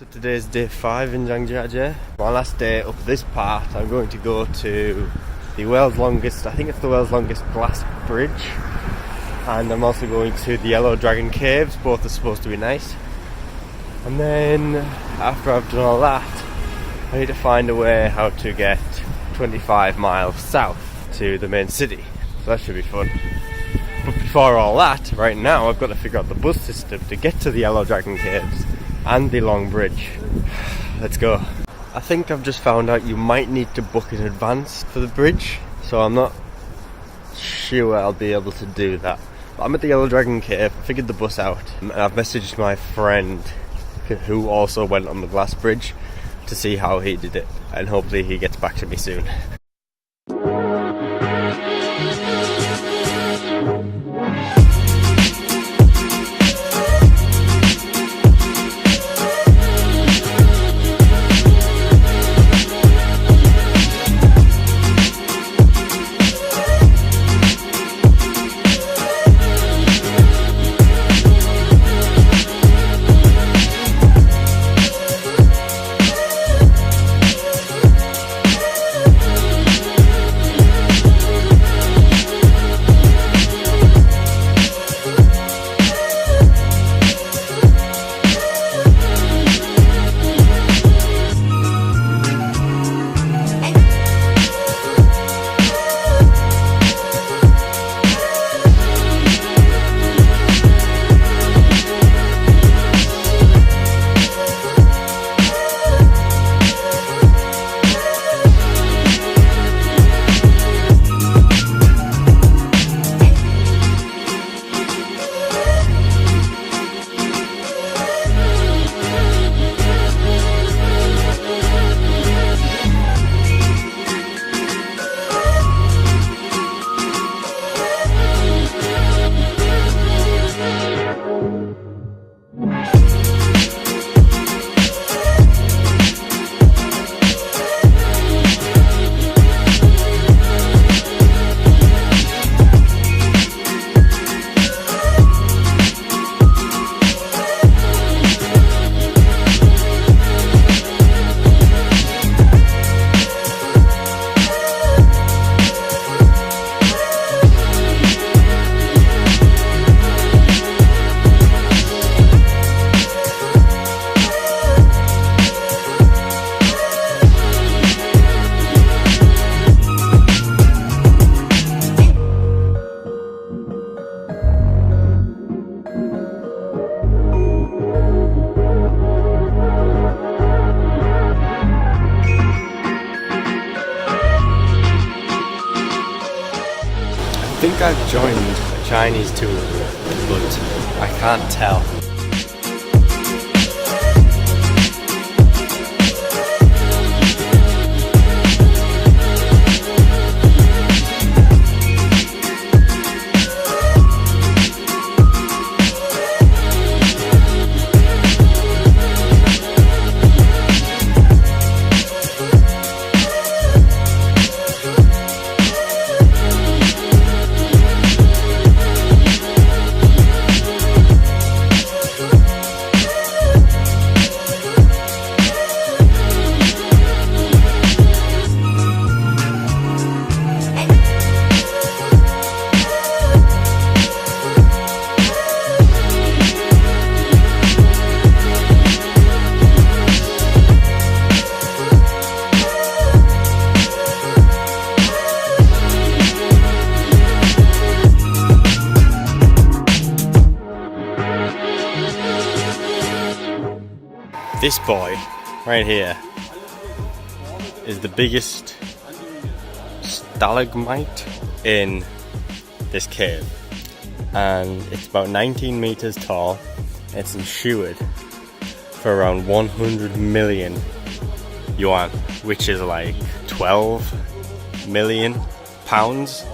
So today's day 5 in Zhangjiajie. My last day up this part, I'm going to go to the world's longest, I think it's the world's longest glass bridge. And I'm also going to the Yellow Dragon Caves, both are supposed to be nice. And then, after I've done all that, I need to find a way how to get 25 miles south to the main city. So that should be fun. But before all that, right now I've got to figure out the bus system to get to the Yellow Dragon Caves and the long bridge. Let's go. I think I've just found out you might need to book in advance for the bridge, so I'm not sure I'll be able to do that. But I'm at the Yellow Dragon Cave, I figured the bus out, and I've messaged my friend who also went on the glass bridge to see how he did it, and hopefully he gets back to me soon. I think I've joined a Chinese tour, but I can't tell. This boy, right here, is the biggest stalagmite in this cave. And it's about 19 meters tall. It's insured for around 100 million yuan, which is like 12 million pounds.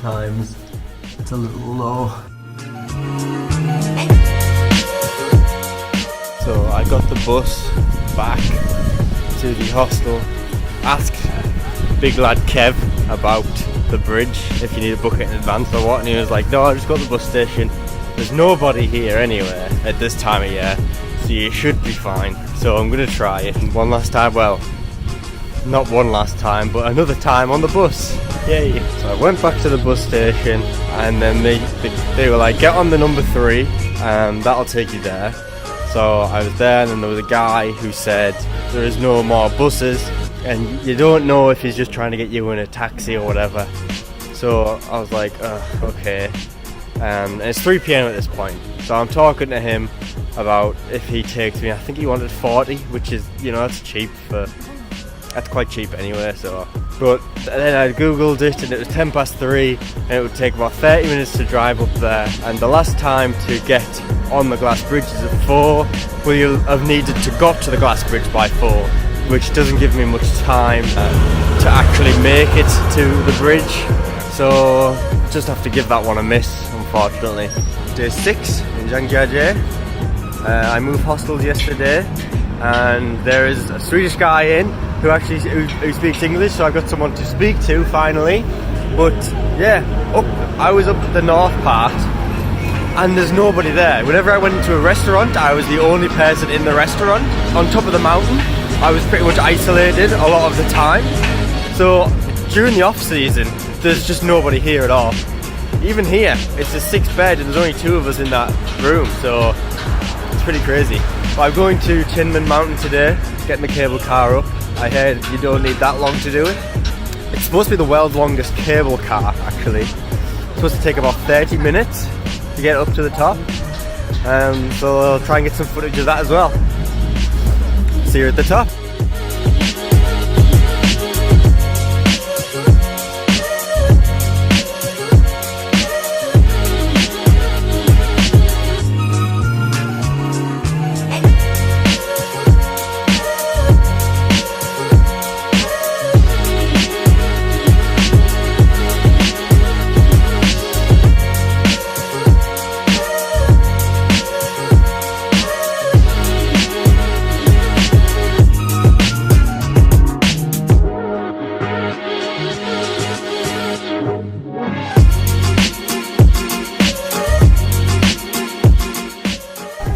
Sometimes it's a little low. So I got the bus back to the hostel, asked big lad Kev about the bridge, if you need to book it in advance or what, and he was like, no, just go to the bus station. There's nobody here anywhere at this time of year, so you should be fine. So I'm going to try it one last time. Well, not one last time, but another time on the bus. Yay! So I went back to the bus station, and then they were like, get on the number 3, and that'll take you there. So I was there, and then there was a guy who said there is no more buses, and you don't know if he's just trying to get you in a taxi or whatever. So I was like, okay. And it's 3 p.m. at this point, so I'm talking to him about if he takes me. I think he wanted 40, which is, you know, that's quite cheap anyway. So, but then I googled it, and it was 3:10, and it would take about 30 minutes to drive up there. And the last time to get on the glass bridge is at 4. Well, you'll have needed to got to the glass bridge by 4, which doesn't give me much time to actually make it to the bridge. So just have to give that one a miss, unfortunately. Day 6 in Zhangjiajie. I moved hostels yesterday, and there is a Swedish guy in who speaks English, so I got someone to speak to finally. But yeah, I was up at the north part, and there's nobody there. Whenever I went into a restaurant, I was the only person in the restaurant. On top of the mountain, I was pretty much isolated a lot of the time. So during the off season, there's just nobody here at all. Even here, it's a 6-bed, and there's only 2 of us in that room, so it's pretty crazy. But I'm going to Tianmen mountain today, getting the cable car up. I heard you don't need that long to do it. It's supposed to be the world's longest cable car, actually. It's supposed to take about 30 minutes to get up to the top. So I'll try and get some footage of that as well. See you at the top.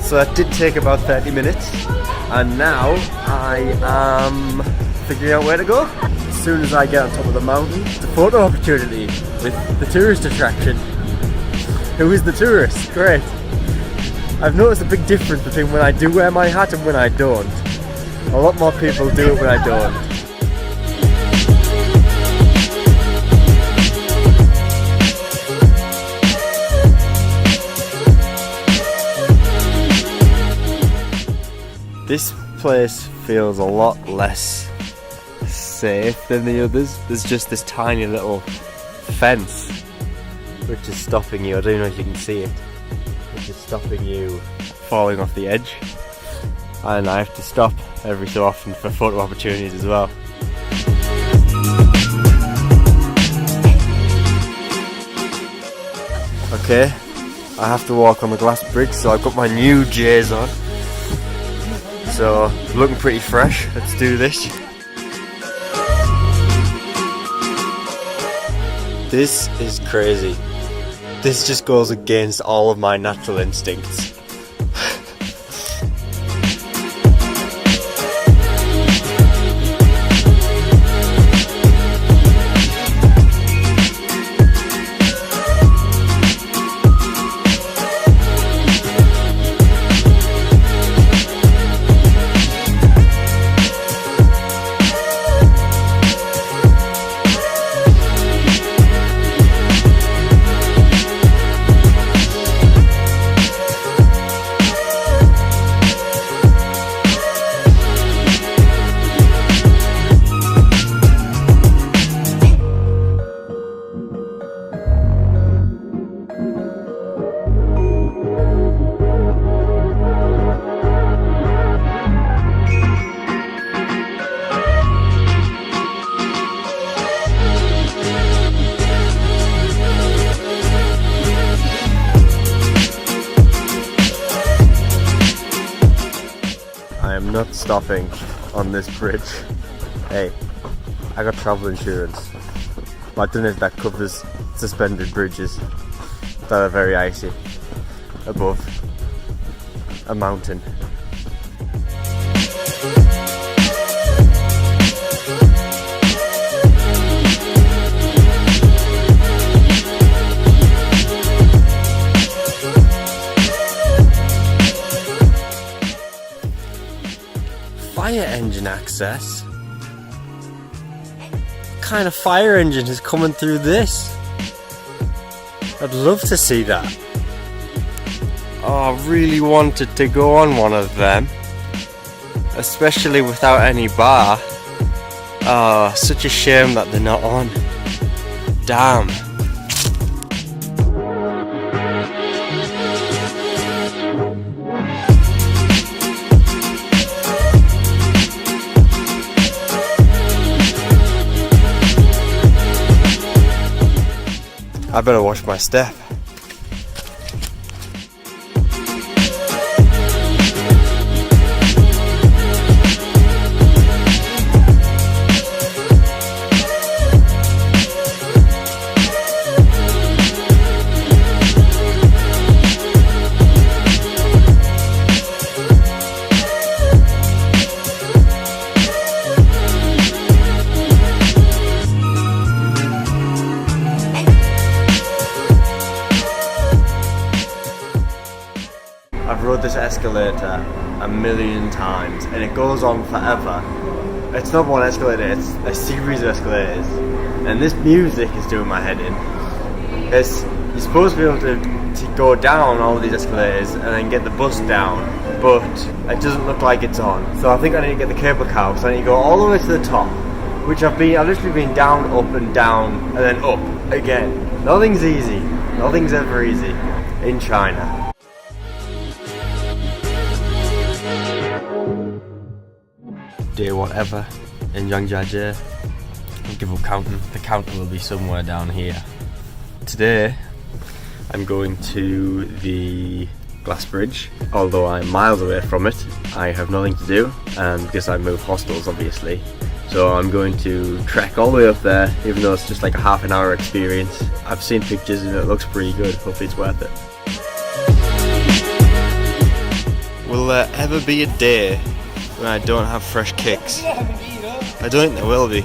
So that did take about 30 minutes, and now I am figuring out where to go. As soon as I get on top of the mountain, the photo opportunity with the tourist attraction. Who is the tourist? Great. I've noticed a big difference between when I do wear my hat and when I don't. A lot more people do it when I don't. This place feels a lot less safe than the others. There's just this tiny little fence which is stopping you. I don't know if you can see it. Which is stopping you falling off the edge. And I have to stop every so often for photo opportunities as well. Okay, I have to walk on the glass bridge, so I've got my new J's on. So, looking pretty fresh. Let's do this. This is crazy. This just goes against all of my natural instincts. I am not stopping on this bridge. Hey, I got travel insurance. But I don't know if that covers suspended bridges that are very icy above a mountain. Fire engine access? What kind of fire engine is coming through this? I'd love to see that. Oh, I really wanted to go on one of them, especially without any bar. Oh, such a shame that they're not on. Damn. I better watch my step. I've rode this escalator a million times and it goes on forever. It's not one escalator, it's a series of escalators. And this music is doing my head in. You're supposed to be able to go down all these escalators and then get the bus down, but it doesn't look like it's on. So I think I need to get the cable car, so I need to go all the way to the top, which I've literally been down, up and down, and then up again. Nothing's easy. Nothing's ever easy in China. Day whatever in Zhangjiajie. I'll give up counting. The counter will be somewhere down here. Today I'm going to the glass bridge. Although I'm miles away from it, I have nothing to do, and because I move hostels obviously. So I'm going to trek all the way up there, even though it's just like a half an hour experience. I've seen pictures and it looks pretty good. Hopefully it's worth it. Will there ever be a day when I don't have fresh kicks? I don't think there will be.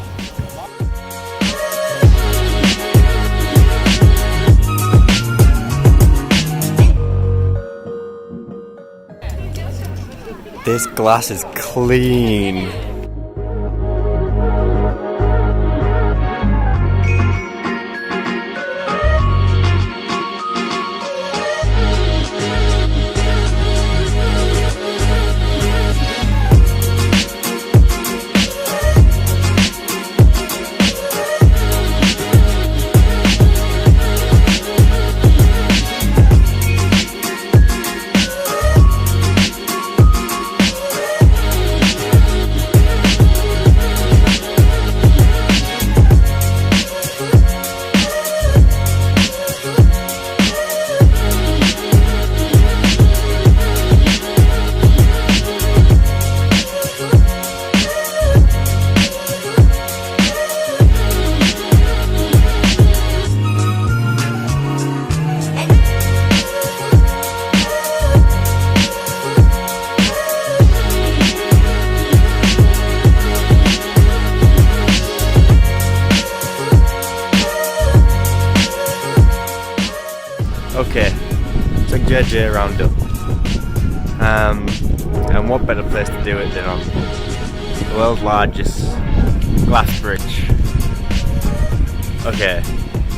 This glass is clean. Okay, Zhangjiajie roundup. And what better place to do it than on the world's largest glass bridge. Okay,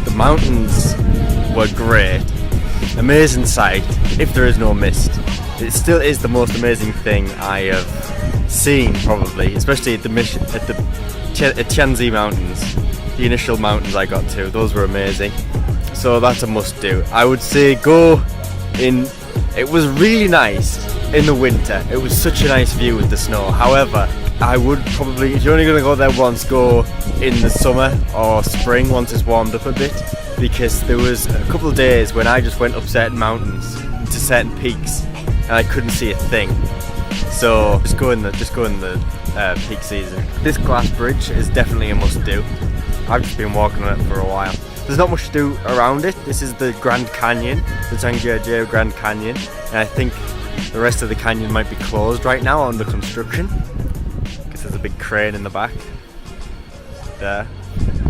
the mountains were great. Amazing sight, if there is no mist. It still is the most amazing thing I have seen, probably, especially at the Tianzi mountains. The initial mountains I got to, those were amazing. So that's a must do. I would say go in. It was really nice in the winter. It was such a nice view with the snow. However, I would probably, if you're only going to go there once, go in the summer or spring once it's warmed up a bit, because there was a couple of days when I just went up certain mountains to certain peaks and I couldn't see a thing. So just go in the peak season. This glass bridge is definitely a must-do. I've just been walking on it for a while. There's not much to do around it. This is the Grand Canyon, the Zhangjiajie Grand Canyon, and I think the rest of the canyon might be closed right now, under construction, because there's a big crane in the back there.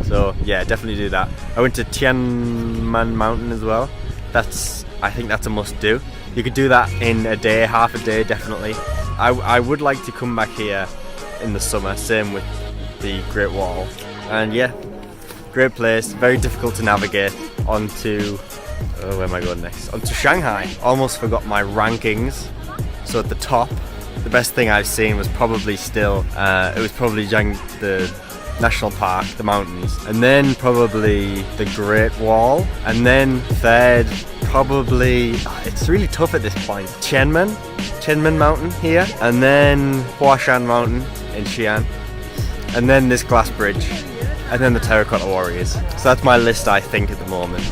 So yeah, definitely do that. I went to Tianmen mountain as well. I think that's a must-do. You could do that in a day, half a day, definitely. I would like to come back here in the summer, same with the Great Wall. And yeah, great place, very difficult to navigate onto, where am I going next? Onto Shanghai. Almost forgot my rankings. So at the top, the best thing I've seen was probably still, it was probably the National Park, the mountains, and then probably the Great Wall, and then third, probably, it's really tough at this point, Tianmen mountain here, and then Huashan mountain in Xi'an, and then this glass bridge, and then the Terracotta Warriors. So that's my list, I think, at the moment.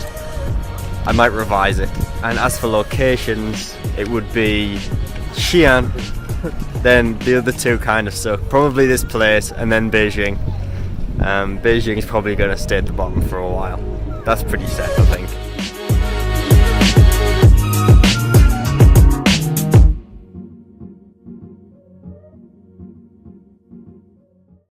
I might revise it. And as for locations, it would be Xi'an, then the other two kind of stuff. Probably this place, and then Beijing. Beijing is probably going to stay at the bottom for a while. That's pretty set, I think.